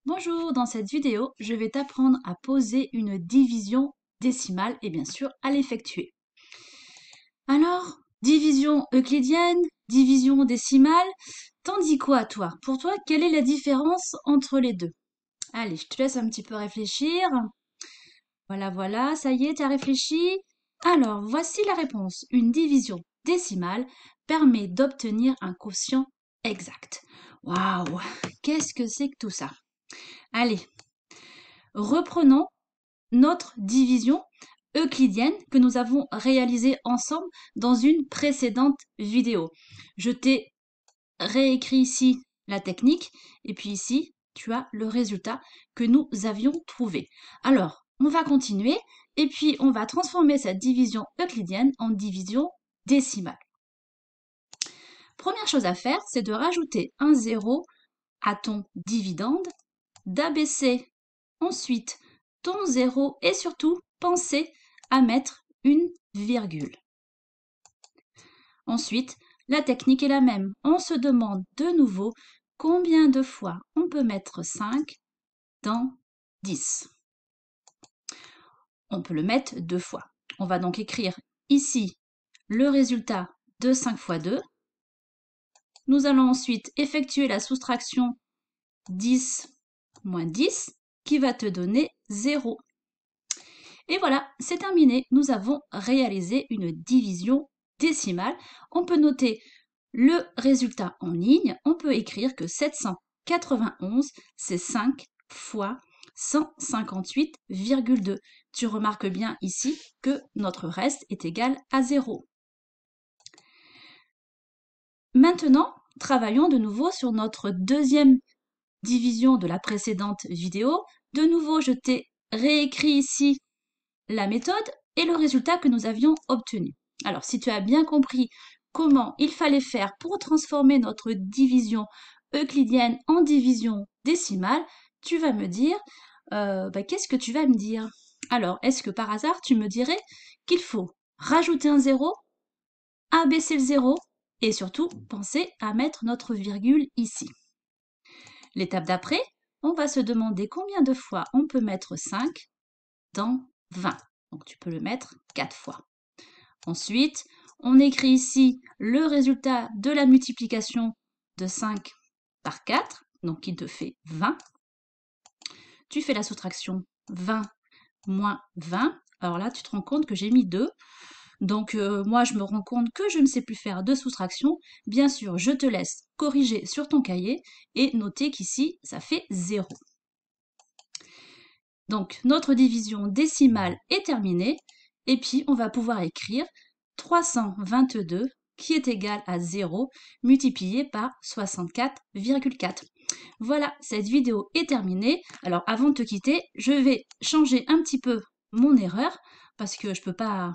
Bonjour, dans cette vidéo, je vais t'apprendre à poser une division décimale et bien sûr à l'effectuer. Alors, division euclidienne, division décimale, t'en dis quoi toi? Pour toi, quelle est la différence entre les deux? Allez, je te laisse un petit peu réfléchir. Voilà, ça y est, t'as réfléchi? Alors, voici la réponse. Une division décimale permet d'obtenir un quotient exact. Waouh, qu'est-ce que c'est que tout ça? Allez, reprenons notre division euclidienne que nous avons réalisée ensemble dans une précédente vidéo. Je t'ai réécrit ici la technique et puis ici, tu as le résultat que nous avions trouvé. Alors, on va continuer et puis on va transformer cette division euclidienne en division décimale. Première chose à faire, c'est de rajouter un 0 à ton dividende, d'abaisser ensuite ton 0 et surtout pensez à mettre une virgule. Ensuite, la technique est la même. On se demande de nouveau combien de fois on peut mettre 5 dans 10. On peut le mettre 2 fois. On va donc écrire ici le résultat de 5 fois 2. Nous allons ensuite effectuer la soustraction 10 moins 10 qui va te donner 0. Et voilà, c'est terminé. Nous avons réalisé une division décimale. On peut noter le résultat en ligne. On peut écrire que 791, c'est 5 fois 158,2. Tu remarques bien ici que notre reste est égal à 0. Maintenant, travaillons de nouveau sur notre deuxième division de la précédente vidéo. De nouveau, je t'ai réécrit ici la méthode et le résultat que nous avions obtenu. Alors, si tu as bien compris comment il fallait faire pour transformer notre division euclidienne en division décimale, tu vas me dire, qu'est-ce que tu vas me dire? Alors, est-ce que par hasard, tu me dirais qu'il faut rajouter un 0, abaisser le 0 et surtout penser à mettre notre virgule ici? L'étape d'après, on va se demander combien de fois on peut mettre 5 dans 20. Donc tu peux le mettre 4 fois. Ensuite, on écrit ici le résultat de la multiplication de 5 par 4, donc qui te fait 20. Tu fais la soustraction 20 moins 20. Alors là, tu te rends compte que j'ai mis 2. Donc moi, je me rends compte que je ne sais plus faire de soustraction. Bien sûr, je te laisse corriger sur ton cahier et noter qu'ici, ça fait 0. Donc, notre division décimale est terminée. Et puis, on va pouvoir écrire 322 qui est égal à 0 multiplié par 64,4. Voilà, cette vidéo est terminée. Alors, avant de te quitter, je vais changer un petit peu mon erreur parce que je peux pas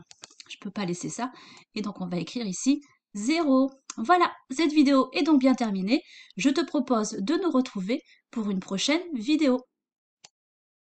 laisser ça. Et donc, on va écrire ici 0. Voilà, cette vidéo est donc bien terminée. Je te propose de nous retrouver pour une prochaine vidéo.